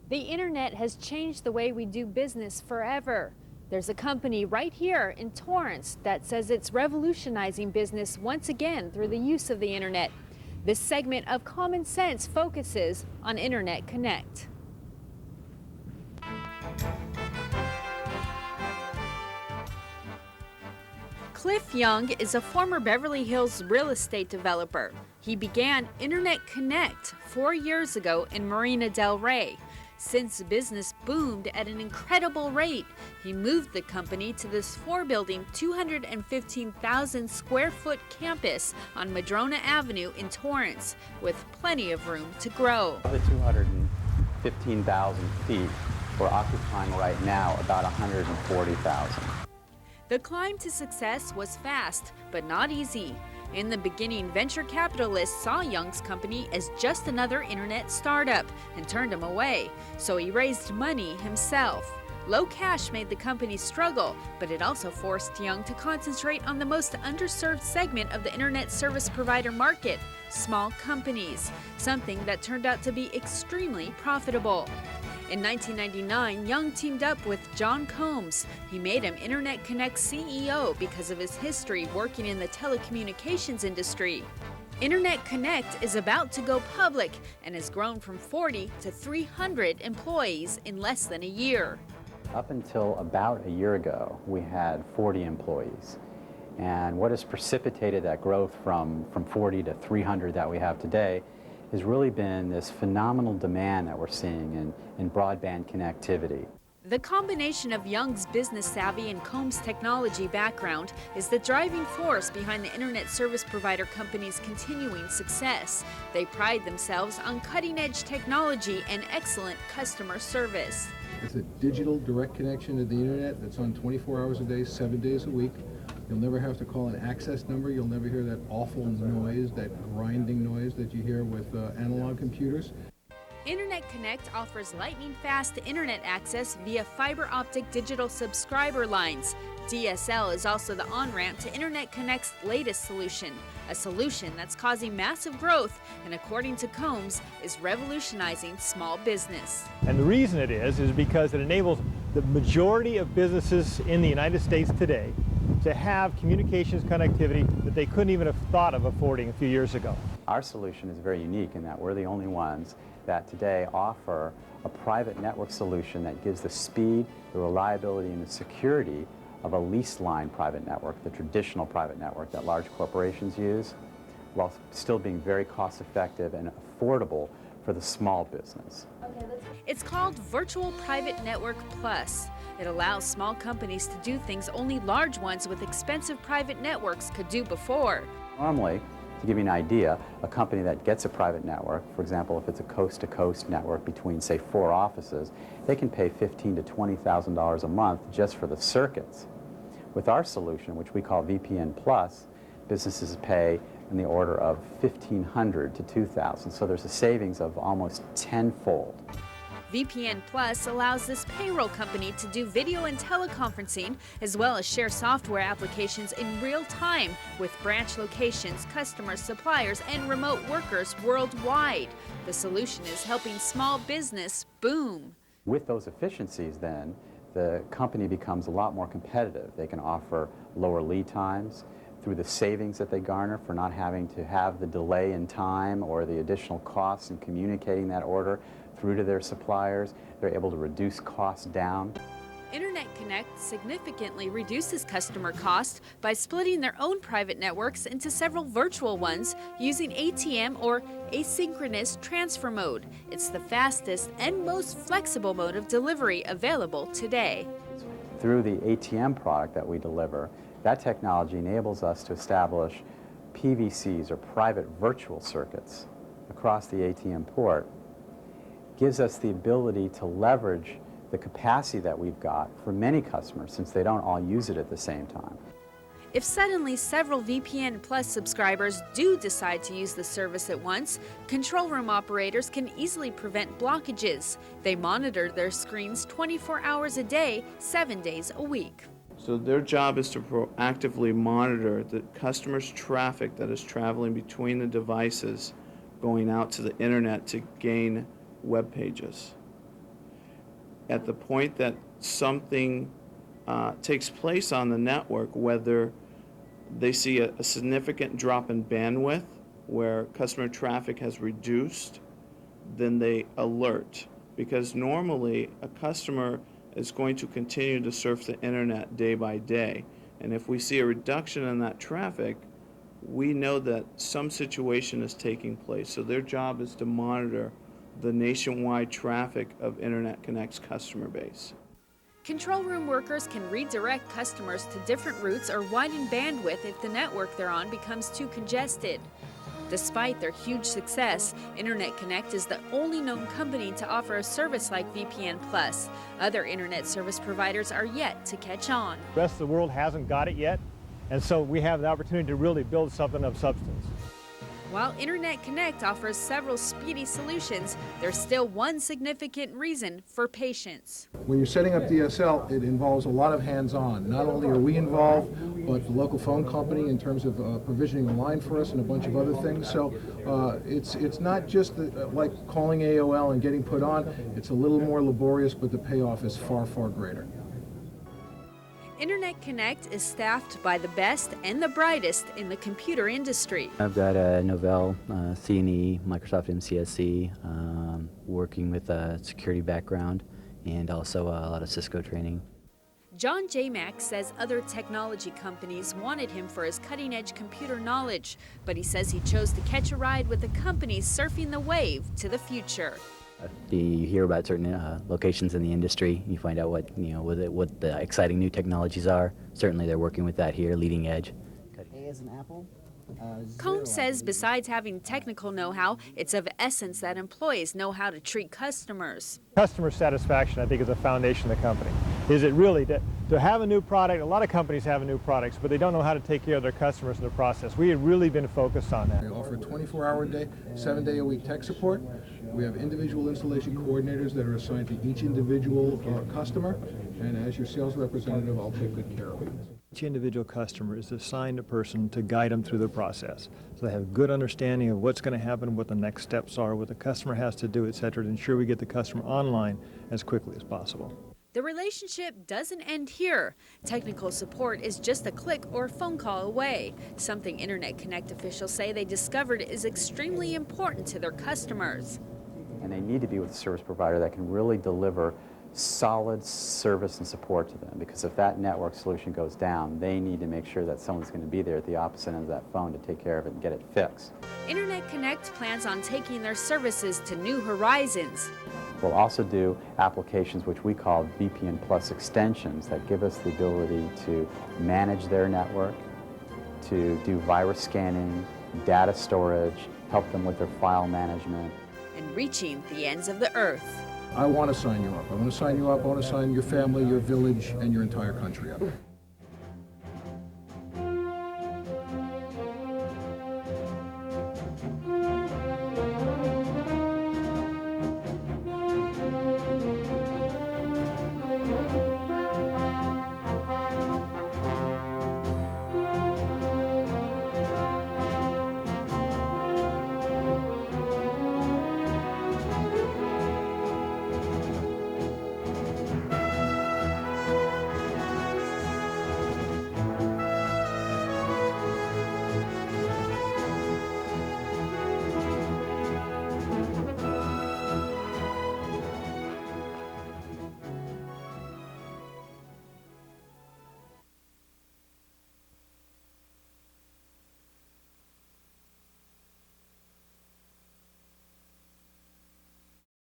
The internet has changed the way we do business forever. There's a company right here in Torrance that says it's revolutionizing business once again through the use of the internet. This segment of Common Sense focuses on Internet Connect. Cliff Young is a former Beverly Hills real estate developer. He began Internet Connect 4 years ago in Marina del Rey. Since business boomed at an incredible rate, he moved the company to this four-building, 215,000 square foot campus on Madrona Avenue in Torrance, with plenty of room to grow. Of the 215,000 feet, we're occupying right now about 140,000. The climb to success was fast, but not easy. In the beginning, venture capitalists saw Young's company as just another internet startup and turned him away, so he raised money himself. Low cash made the company struggle, but it also forced Young to concentrate on the most underserved segment of the internet service provider market, small companies, something that turned out to be extremely profitable. In 1999, Young teamed up with John Combs. He made him Internet Connect CEO because of his history working in the telecommunications industry. Internet Connect is about to go public and has grown from 40 to 300 employees in less than a year. Up until about a year ago, we had 40 employees. And what has precipitated that growth from 40 to 300 that we have today has really been this phenomenal demand that we're seeing in broadband connectivity. The combination of Young's business savvy and Combs' technology background is the driving force behind the internet service provider company's continuing success. They pride themselves on cutting-edge technology and excellent customer service. It's a digital direct connection to the internet that's on 24 hours a day, 7 days a week. You'll never have to call an access number. You'll never hear that awful noise, that grinding noise that you hear with analog computers. Internet Connect offers lightning-fast internet access via fiber optic digital subscriber lines. DSL is also the on-ramp to Internet Connect's latest solution, a solution that's causing massive growth and, according to Combs, is revolutionizing small business. And the reason it is because it enables the majority of businesses in the United States today to have communications connectivity that they couldn't even have thought of affording a few years ago. Our solution is very unique in that we're the only ones that today offer a private network solution that gives the speed, the reliability, and the security of a leased line private network, the traditional private network that large corporations use, while still being very cost effective and affordable for the small business. It's called Virtual Private Network Plus. It allows small companies to do things only large ones with expensive private networks could do before. Normally, to give you an idea, a company that gets a private network, for example, if it's a coast-to-coast network between, say, 4 offices, they can pay $15,000 to $20,000 a month just for the circuits. With our solution, which we call VPN Plus, businesses pay in the order of $1,500 to $2,000, so there's a savings of almost tenfold. VPN Plus allows this payroll company to do video and teleconferencing, as well as share software applications in real time with branch locations, customers, suppliers, and remote workers worldwide. The solution is helping small business boom. With those efficiencies, then, the company becomes a lot more competitive. They can offer lower lead times through the savings that they garner for not having to have the delay in time or the additional costs in communicating that order through to their suppliers. They're able to reduce costs down. Internet Connect significantly reduces customer cost by splitting their own private networks into several virtual ones using ATM or asynchronous transfer mode. It's the fastest and most flexible mode of delivery available today. Through the ATM product that we deliver, that technology enables us to establish PVCs, or private virtual circuits, across the ATM port. Gives us the ability to leverage the capacity that we've got for many customers, since they don't all use it at the same time. If suddenly several VPN Plus subscribers do decide to use the service at once, control room operators can easily prevent blockages. They monitor their screens 24 hours a day, 7 days a week. So their job is to proactively monitor the customer's traffic that is traveling between the devices going out to the internet to gain web pages. at the point that something takes place on the network, whether they see a significant drop in bandwidth where customer traffic has reduced, then they alert. Because normally a customer is going to continue to surf the internet day by day. And if we see a reduction in that traffic, we know that some situation is taking place. So their job is to monitor the nationwide traffic of Internet Connect's customer base. Control room workers can redirect customers to different routes or widen bandwidth if the network they're on becomes too congested. Despite their huge success, Internet Connect is the only known company to offer a service like VPN Plus. Other internet service providers are yet to catch on. The rest of the world hasn't got it yet, and so we have the opportunity to really build something of substance. While Internet Connect offers several speedy solutions, there's still one significant reason for patience. When you're setting up DSL, it involves a lot of hands-on. Not only are we involved, but the local phone company in terms of provisioning a line for us and a bunch of other things. So it's not just like calling AOL and getting put on. It's a little more laborious, but the payoff is far, far greater. Internet Connect is staffed by the best and the brightest in the computer industry. I've got a Novell, C&E, Microsoft MCSE, working with a security background, and also a lot of Cisco training. John J. Mack says other technology companies wanted him for his cutting-edge computer knowledge, but he says he chose to catch a ride with the companies surfing the wave to the future. You hear about certain locations in the industry, you find out what the exciting new technologies are. Certainly they're working with that here, leading edge. A as an apple. Combs says besides having technical know-how, it's of essence that employees know how to treat customers. Customer satisfaction, I think, is the foundation of the company. Is it really to have a new product? A lot of companies have new products, but they don't know how to take care of their customers in the process. We have really been focused on that. We offer 24-hour-a-day, 7-day-a-week tech support. We have individual installation coordinators that are assigned to each individual customer, and as your sales representative, I'll take good care of it. Each individual customer is assigned a person to guide them through the process. So they have a good understanding of what's going to happen, what the next steps are, what the customer has to do, etc., to ensure we get the customer online as quickly as possible. The relationship doesn't end here. Technical support is just a click or phone call away, something Internet Connect officials say they discovered is extremely important to their customers. And they need to be with a service provider that can really deliver solid service and support to them, because if that network solution goes down, they need to make sure that someone's going to be there at the opposite end of that phone to take care of it and get it fixed. Internet Connect plans on taking their services to new horizons. We'll also do applications which we call VPN Plus extensions that give us the ability to manage their network, to do virus scanning, data storage, help them with their file management. And reaching the ends of the earth. I want to sign you up. I want to sign you up. I want to sign your family, your village, and your entire country up.